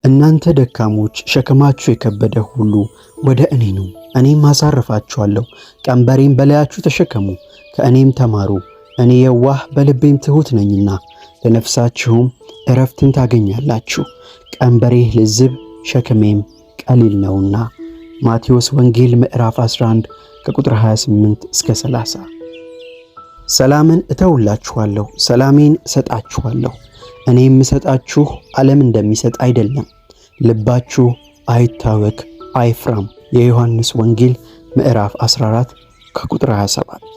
እናንተ ደካሞች ሸክማችሁ የከበደ ሁሉ ወደ እኔ ኑ፣ እኔም አሳርፋችኋለሁ። ቀንበሬን በላያችሁ ተሸከሙ፣ ከእኔም ተማሩ፣ እኔ የዋህ በልቤም ትሑት ነኝና ለነፍሳችሁም ዕረፍትን ታገኛላችሁ። ቀንበሬ ልዝብ ሸክሜም ቀሊል ነውና። ማቴዎስ ወንጌል ምዕራፍ 11 ከቁጥር 28 እስከ 30። ሰላምን እተውላችኋለሁ፣ ሰላሜን እሰጣችኋለሁ። እኔ የምሰጣችሁ ዓለም እንደሚሰጥ አይደለም። ልባችሁ አይታወክ አይፍራም። የዮሐንስ ወንጌል ምዕራፍ 14 ከቁጥር 27።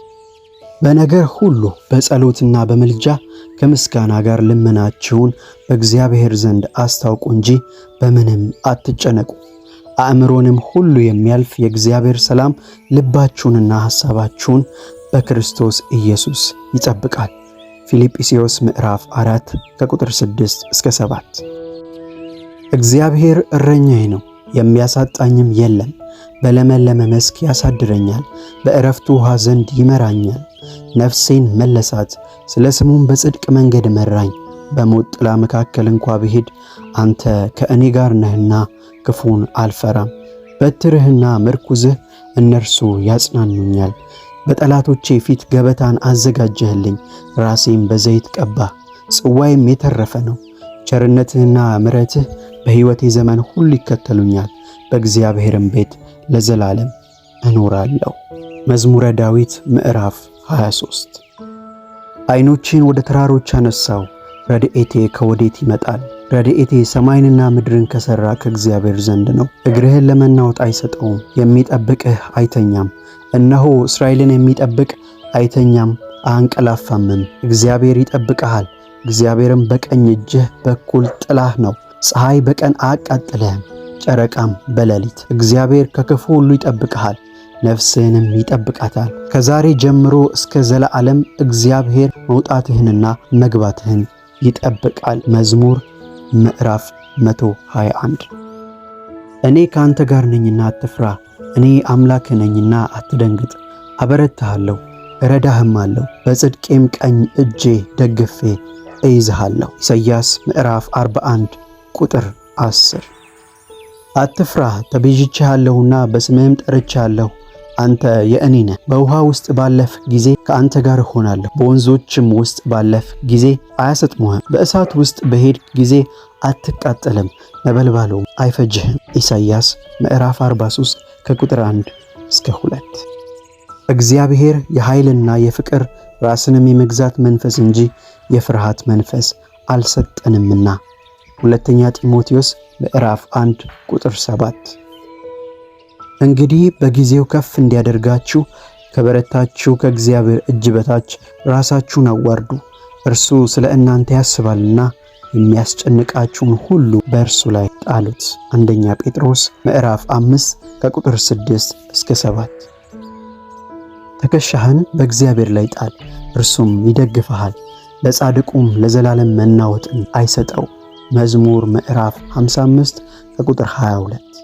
በነገር ሁሉ በጸሎትና በምልጃ ከምስጋና ጋር ልመናችሁን በእግዚአብሔር ዘንድ አስታውቁ እንጂ በምንም አትጨነቁ። አእምሮንም ሁሉ የሚያልፍ የእግዚአብሔር ሰላም ልባችሁንና ሐሳባችሁን በክርስቶስ ኢየሱስ ይጠብቃል። ፊልጵስዩስ ምዕራፍ 4 ከቁጥር 6 እስከ 7። እግዚአብሔር እረኛዬ ነው፣ የሚያሳጣኝም የለም። በለመለመ መስክ ያሳድረኛል፣ በዕረፍቱ ውኃ ዘንድ ይመራኛል። ነፍሴን መለሳት፣ ስለ ስሙም በጽድቅ መንገድ መራኝ። በሞት ጥላ መካከል እንኳ ብሄድ አንተ ከእኔ ጋር ነህና ክፉን አልፈራም። በትርህና ምርኩዝህ እነርሱ ያጽናኑኛል። በጠላቶቼ ፊት ገበታን አዘጋጀህልኝ፣ ራሴም በዘይት ቀባህ፣ ጽዋይም የተረፈ ነው። ቸርነትህና ምሕረትህ በሕይወቴ ዘመን ሁሉ ይከተሉኛል፣ በእግዚአብሔርም ቤት ለዘላለም እኖራለሁ። መዝሙረ ዳዊት ምዕራፍ 23። ዓይኖቼን ወደ ተራሮች አነሳው፣ ረድኤቴ ከወዴት ይመጣል? ረድኤቴ ሰማይንና ምድርን ከሠራ ከእግዚአብሔር ዘንድ ነው። እግርህን ለመናወጥ አይሰጠውም፣ የሚጠብቅህ አይተኛም። እነሆ እስራኤልን የሚጠብቅ አይተኛም አያንቀላፋምም። እግዚአብሔር ይጠብቅሃል፣ እግዚአብሔርም በቀኝ እጅህ በኩል ጥላህ ነው። ፀሐይ በቀን አያቃጥልህም፣ ጨረቃም በሌሊት። እግዚአብሔር ከክፉ ሁሉ ይጠብቅሃል፣ ነፍስህንም ይጠብቃታል። ከዛሬ ጀምሮ እስከ ዘላለም እግዚአብሔር መውጣትህንና መግባትህን ይጠብቃል። መዝሙር ምዕራፍ 121። እኔ ከአንተ ጋር ነኝና አትፍራ፣ እኔ አምላክህ ነኝና አትደንግጥ። አበረታሃለሁ፣ እረዳህም አለሁ፣ በጽድቄም ቀኝ እጄ ደግፌ እይዝሃለሁ። ኢሳይያስ ምዕራፍ 41 ቁጥር 10። አትፍራ፣ ተቤዥቼሃለሁና በስምህም ጠርቼሃለሁ። አንተ የእኔ ነህ። በውሃ ውስጥ ባለፍ ጊዜ ከአንተ ጋር እሆናለሁ፣ በወንዞችም ውስጥ ባለፍ ጊዜ አያሰጥሙህም። በእሳት ውስጥ በሄድክ ጊዜ አትቃጠልም፣ ነበልባሉም አይፈጅህም። ኢሳይያስ ምዕራፍ 43 ከቁጥር 1 እስከ 2። እግዚአብሔር የኃይልና የፍቅር ራስንም የመግዛት መንፈስ እንጂ የፍርሃት መንፈስ አልሰጠንምና። ሁለተኛ ጢሞቴዎስ ምዕራፍ 1 ቁጥር 7። እንግዲህ በጊዜው ከፍ እንዲያደርጋችሁ ከበረታችሁ ከእግዚአብሔር እጅ በታች ራሳችሁን አዋርዱ። እርሱ ስለ እናንተ ያስባልና የሚያስጨንቃችሁን ሁሉ በእርሱ ላይ ጣሉት። አንደኛ ጴጥሮስ ምዕራፍ 5 ከቁጥር 6 እስከ 7። ትከሻህን በእግዚአብሔር ላይ ጣል፣ እርሱም ይደግፍሃል። ለጻድቁም ለዘላለም መናወጥን አይሰጠው። መዝሙር ምዕራፍ 55 ከቁጥር 22።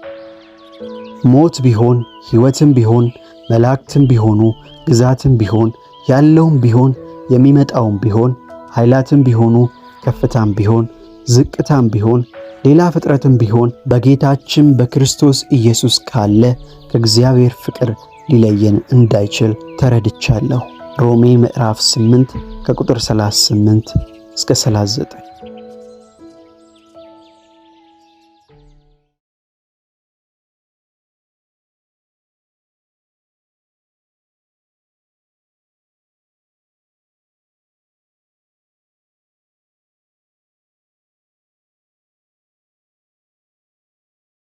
ሞት ቢሆን ሕይወትም ቢሆን መላእክትም ቢሆኑ ግዛትም ቢሆን ያለውም ቢሆን የሚመጣውም ቢሆን ኃይላትም ቢሆኑ ከፍታም ቢሆን ዝቅታም ቢሆን ሌላ ፍጥረትም ቢሆን በጌታችን በክርስቶስ ኢየሱስ ካለ ከእግዚአብሔር ፍቅር ሊለየን እንዳይችል ተረድቻለሁ። ሮሜ ምዕራፍ 8 ከቁጥር 38 እስከ 39።